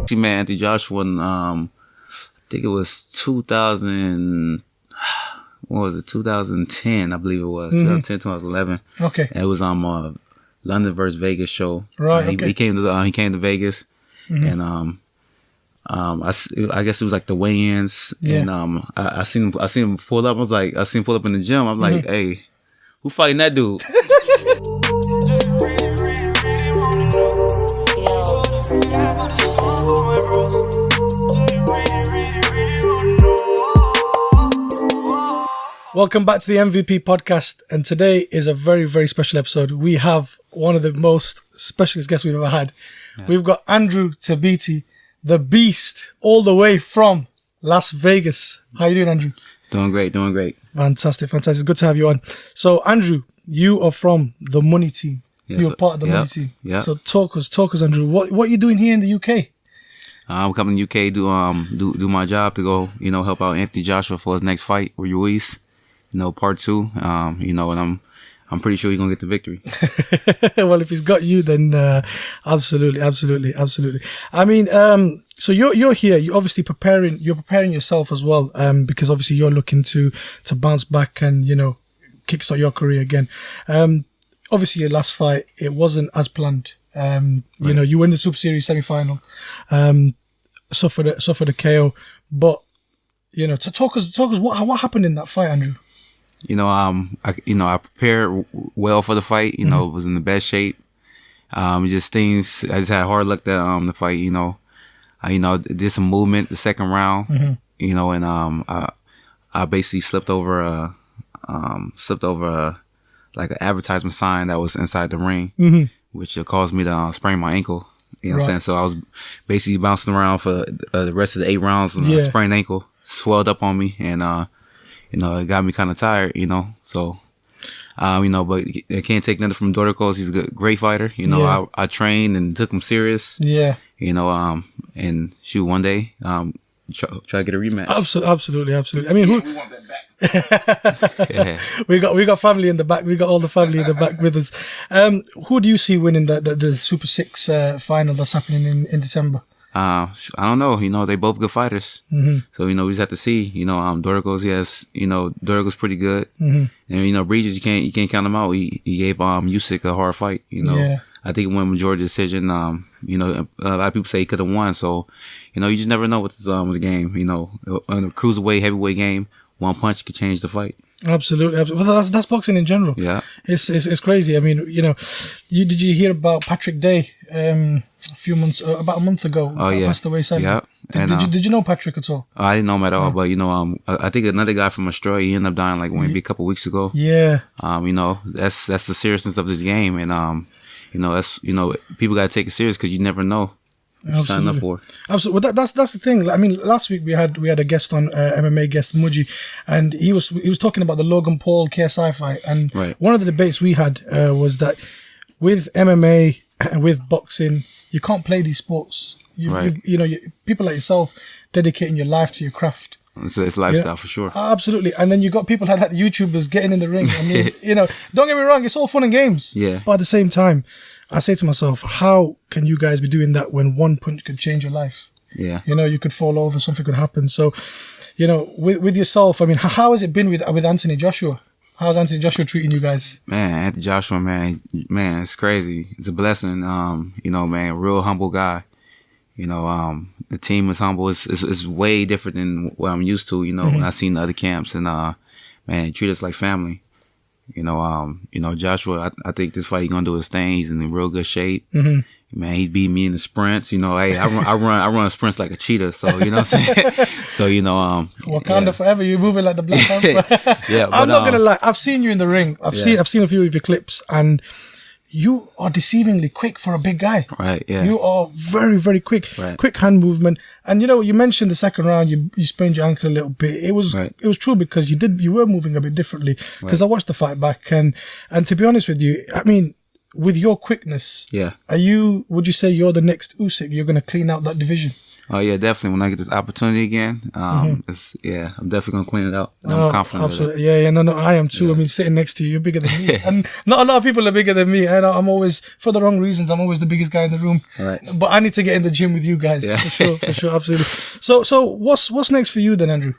She met Anthony Joshua in, I think it was 2000. What was it? 2010, I believe it was. 2010, 2011. Okay. And it was on London versus Vegas show. Right. He came to Vegas, and I guess it was like the weigh-ins, and I seen him pull up. I seen him pull up in the gym. I'm like, hey, who fighting that dude? Welcome back to the MVP podcast, and today is a very, very special episode. We have one of the most specialist guests we've ever had. Yeah. We've got Andrew Tabiti, the Beast, all the way from Las Vegas. How you doing, Andrew? Doing great. Fantastic. Good to have you on. So, Andrew, you are from the Money team. Yes, You're part of the Money team. Yeah. So talk us, Andrew. What are you doing here in the UK? I'm coming to UK do my job to go, help out Anthony Joshua for his next fight with Ruiz. Part 2, and I'm pretty sure he's gonna get the victory. Well, if he's got you, then absolutely. I mean, so you're here. You're obviously preparing yourself as well, because obviously you're looking to bounce back and kickstart your career again. Obviously your last fight, it wasn't as planned. Right. You win the Super Series semi-final, suffer the KO, but to talk us what happened in that fight, Andrew. I prepared well for the fight. Was in the best shape. Just things. I just had hard luck that the fight. I did some movement the second round. And I basically slipped over like an advertisement sign that was inside the ring, which caused me to sprain my ankle. You know what I'm saying? So I was basically bouncing around for the rest of the 8 rounds with a sprained ankle, swelled up on me, and it got me kind of tired, so, but I can't take nothing from Doricos. He's a great fighter. I trained and took him serious. Yeah. And shoot, one day, try to get a rematch. Absolutely. I mean, we want that back. Yeah. We got family in the back. We got all the family in the back with us. Who do you see winning the Super 6 final that's happening in December? I don't know. They both good fighters. So, we just have to see. Doricos, yes, Doricos pretty good. And, Bridges, you can't count him out. He gave Usyk a hard fight, Yeah. I think it went majority decision. A lot of people say he could have won. So, you just never know with the game. In a cruiserweight, heavyweight game, one punch could change the fight. Absolutely. Well, that's boxing in general. Yeah. It's crazy. I mean, did you hear about Patrick Day about a month ago? Oh, yeah. Passed away sadly. Yeah. Did you know Patrick at all? I didn't know him at all, but I think another guy from Australia, he ended up dying like maybe a couple weeks ago. Yeah. That's the seriousness of this game, and that's people gotta take it serious because you never know. Sign up for. Absolutely. Well, that's the thing. I mean, last week we had a guest on, MMA guest Muji, and he was talking about the Logan Paul KSI fight, and one of the debates we had was that with MMA and with boxing, you can't play these sports. People like yourself dedicating your life to your craft. It's lifestyle for sure. Absolutely. And then you got people like that, YouTubers getting in the ring. I mean, don't get me wrong, it's all fun and games. Yeah. But at the same time, I say to myself, how can you guys be doing that when one punch could change your life? Yeah. You could fall over, something could happen. So, with yourself, I mean, how has it been with Anthony Joshua? How's Anthony Joshua treating you guys? Man, Anthony Joshua, man, it's crazy. It's a blessing. Man, real humble guy. The team is humble. It's way different than what I'm used to. I've seen the other camps, and man, treat us like family. Joshua, I think this fight he's gonna do his thing. He's in real good shape. Man, he beat me in the sprints. Hey, I run sprints like a cheetah. So what I'm saying. So Wakanda forever. You're moving like the Black Panther. Yeah, I'm not gonna lie. I've seen you in the ring. I've seen a few of your clips, and you are deceivingly quick for a big guy. Right, yeah. You are very, very quick. Right. Quick hand movement. And you mentioned the second round, you sprained your ankle a little bit. It was true because you were moving a bit differently. Because I watched the fight back, and to be honest with you, I mean, with your quickness, would you say you're the next Usyk? You're going to clean out that division? Oh yeah, definitely. When I get this opportunity again, I'm definitely gonna clean it out. I'm confident. Absolutely, yeah, no, I am too. I mean, sitting next to you, you're bigger than me, and not a lot of people are bigger than me. And I'm always, for the wrong reasons, I'm always the biggest guy in the room. Right. But I need to get in the gym with you guys for sure, absolutely. So what's next for you then, Andrew?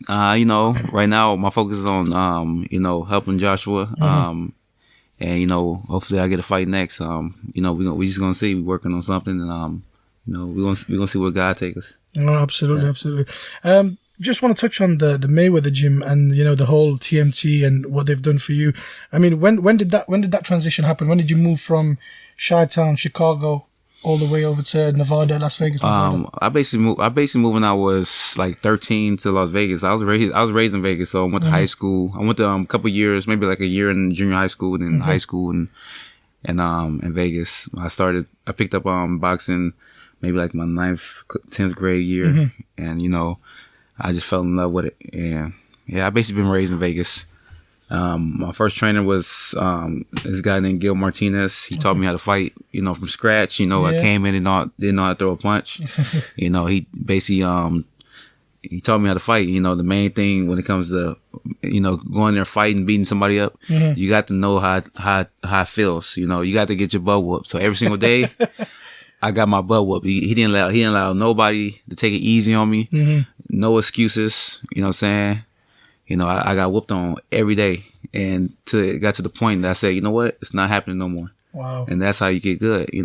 Right now my focus is on helping Joshua. And hopefully I get a fight next. We just gonna see. We're working on something, and we're gonna see where God take us. Oh, absolutely. Just want to touch on the Mayweather gym and the whole TMT and what they've done for you. I mean, when did that transition happen? When did you move from Chi-Town, Chicago, all the way over to Nevada, Las Vegas? Nevada? I basically moved when I was like 13 to Las Vegas. I was raised in Vegas, so I went to high school. I went to a couple years, maybe like a year in junior high school, then high school, and in Vegas. I picked up boxing maybe like my 9th, 10th grade year, and I just fell in love with it. And I basically been raised in Vegas. My first trainer was this guy named Gil Martinez. He taught me how to fight, from scratch. I came in and didn't know how to throw a punch. He basically he taught me how to fight. The main thing when it comes to going there fighting, beating somebody up, you got to know how it feels. You got to get your butt whooped. So every single day, I got my butt whooped. He didn't allow nobody to take it easy on me. No excuses. You know what I'm saying? I got whooped on every day, and it got to the point that I said, you know what, it's not happening no more. Wow. And that's how you get good. You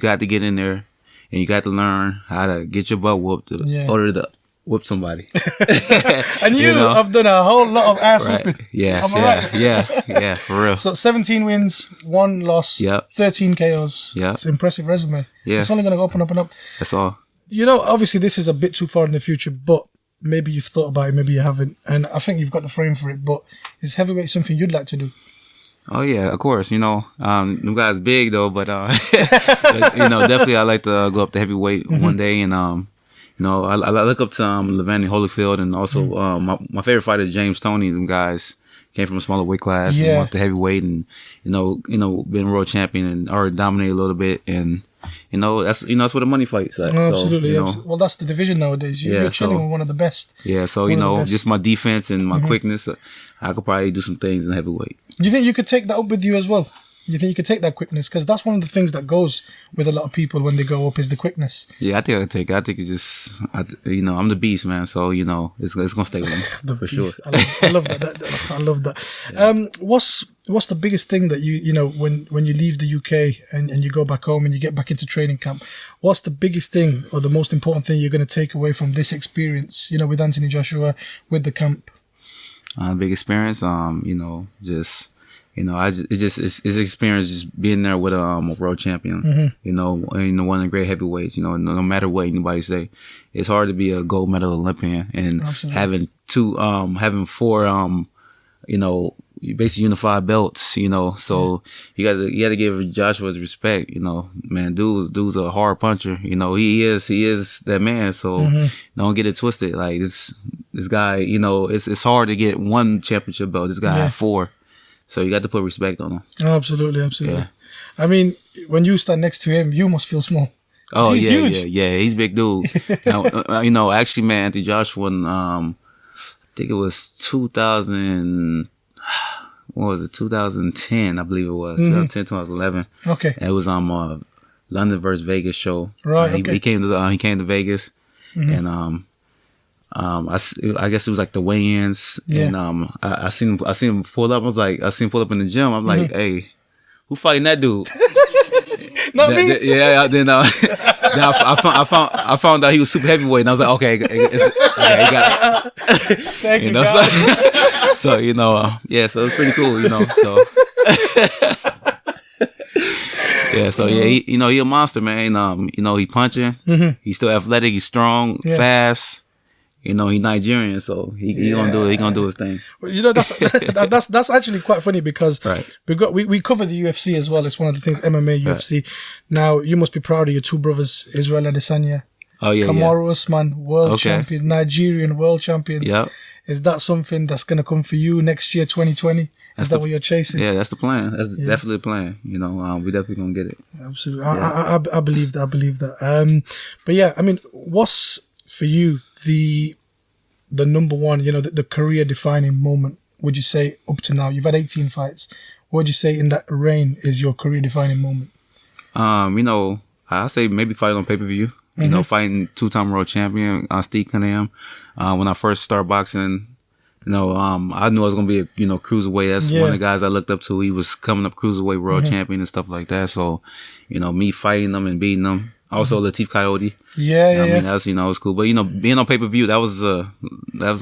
got to get in there, and you got to learn how to get your butt whooped in order to whoop somebody. And I've done a whole lot of ass whooping. Yes, yeah, for real. So 17 wins, 1 loss, 13 KOs. Yeah. It's an impressive resume. Yeah. It's only going to go up and up and up. That's all. Obviously this is a bit too far in the future, but maybe you've thought about it, maybe you haven't. And I think you've got the frame for it, but is heavyweight something you'd like to do? Oh yeah, of course. Them guys big though, but definitely I like to go up to heavyweight one day, and I look up to Levander Holyfield, and also my favorite fighter James Toney. Them guys came from a smaller weight class and went up to heavyweight, and been world champion and already dominated a little bit, and that's that's what the money fights like. Absolutely. Well, that's the division nowadays. You're chilling with one of the best. Yeah, so just my defense and my quickness, I could probably do some things in heavyweight. Do you think you could take that up with you as well? Do you think you could take that quickness? Because that's one of the things that goes with a lot of people when they go up is the quickness. Yeah, I think I could take it. I think it's just, I'm the beast, man. So, it's going to stay with me for sure. I love that. I love that. Yeah. What's the biggest thing that when you leave the UK and you go back home and you get back into training camp, what's the biggest thing or the most important thing you're going to take away from this experience, with Anthony Joshua, with the camp? Big experience, it's experience just being there with a world champion, one of the great heavyweights, no matter what anybody say. It's hard to be a gold medal Olympian and having having 4, basically unified belts, so you gotta give Joshua his respect, man, dude's a hard puncher, he is that man, so don't get it twisted. Like this guy, it's hard to get 1 championship belt. This guy had 4. So you got to put respect on him. Absolutely. Yeah. I mean, when you stand next to him, you must feel small. Oh, he's huge. Yeah. He's a big dude. Now, actually, man, Anthony Joshua, I think it was 2010, I believe it was. 2010, 2011. Okay. And it was on London versus Vegas show. Right, He came to Vegas, and I guess it was like the weigh-ins, and I seen him pull up. I seen him pull up in the gym. I'm like, hey, who fighting that dude? Not me. Then I found out he was super heavyweight, and I was like, okay, he got it. Thank you, God. So so it's pretty cool, So he a monster, man. He punching. He's still athletic. He's strong, fast. He's Nigerian, so he gonna do it. He gonna do his thing. Well, that's actually quite funny because we cover the UFC as well. It's one of the things, MMA, UFC. Now you must be proud of your 2 brothers, Israel Adesanya. Oh yeah, Kamaru Usman, world champion, Nigerian world champions. Yep. Is that something that's gonna come for you next year, 2020? Is that what you're chasing? Yeah, that's the plan. That's definitely the plan. You know, we definitely gonna get it. Absolutely. I believe that. I believe that. But yeah, I mean, what's for you the number one, you know, the career defining moment, would you say, up to now? You've had 18 fights. What would you say in that reign is your career defining moment? You know, I say maybe fighting on pay-per-view. You know, fighting 2-time world champion Steve Cunningham. When I first started boxing, you know, I knew I was gonna be a, you know, cruiserweight. That's one of the guys I looked up to. He was coming up cruiserweight world champion and stuff like that. So, you know, me fighting them and beating them. Also, Latif Coyote. I mean, that's, you know, it was cool. But, you know, being on pay-per-view, that was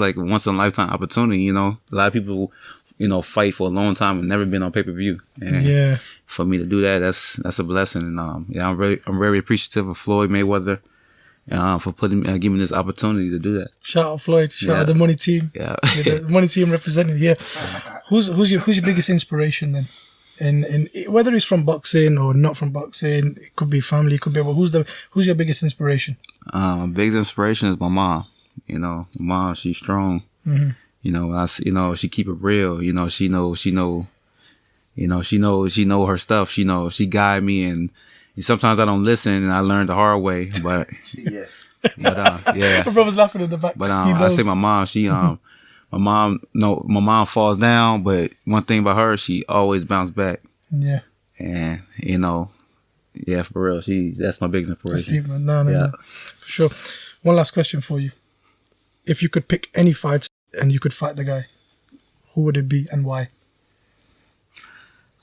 like a once in a lifetime opportunity. You know, a lot of people, you know, fight for a long time and never been on pay-per-view. And for me to do that, that's a blessing. And I'm very appreciative of Floyd Mayweather for giving me this opportunity to do that. Shout out Floyd. Shout out the money team. The money team representing. Who's your biggest inspiration then? And whether it's from boxing or not from boxing, it could be family, it could be. But who's your biggest inspiration? My biggest inspiration is my mom. You know, my mom, she's strong. You know, she keep it real. You know, she know her stuff. She guide me, and sometimes I don't listen, and I learn the hard way. But my brother's laughing in the back. But I say my mom, my mom falls down, but one thing about her, she always bounce back. Yeah. And, you know, for real, that's my biggest inspiration. That's deep, man. No. For sure. One last question for you. If you could pick any fight and you could fight the guy, who would it be and why?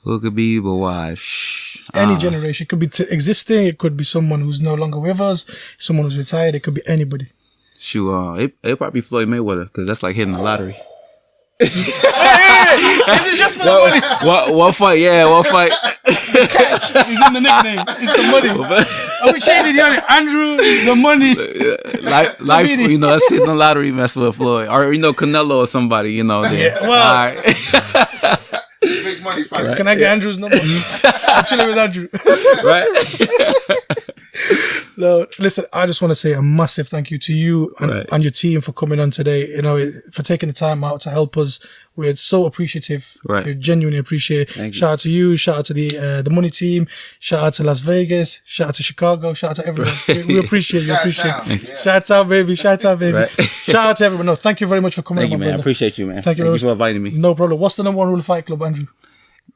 Who could be, but why? Any generation. It could be existing. It could be someone who's no longer with us, someone who's retired. It could be anybody. Shoot, it'll probably be Floyd Mayweather, because that's like hitting the lottery. This is just for the money. What fight? Yeah, what fight? The catch is in the nickname. It's the money. Are we changing the Andrew, the money? Life, you know, that's hitting the lottery mess with Floyd. Or, you know, Canelo or somebody, you know. Well. All right. Big money fight. Can I get Andrew's number? I'm chilling with Andrew. Right? No, listen, I just want to say a massive thank you to you and your team for coming on today, you know, for taking the time out to help us. We're so appreciative. We genuinely appreciate it. Shout out to you. Shout out to the money team. Shout out to Las Vegas. Shout out to Chicago. Shout out to everyone. We appreciate you. Shout out, baby. Shout out to everyone. No, thank you very much for coming on, man. brother. I appreciate you, man. Thank you for inviting me. No problem. What's the number one rule of Fight Club, Andrew?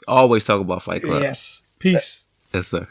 Always talk about Fight Club. Yes. Peace. Yes, sir.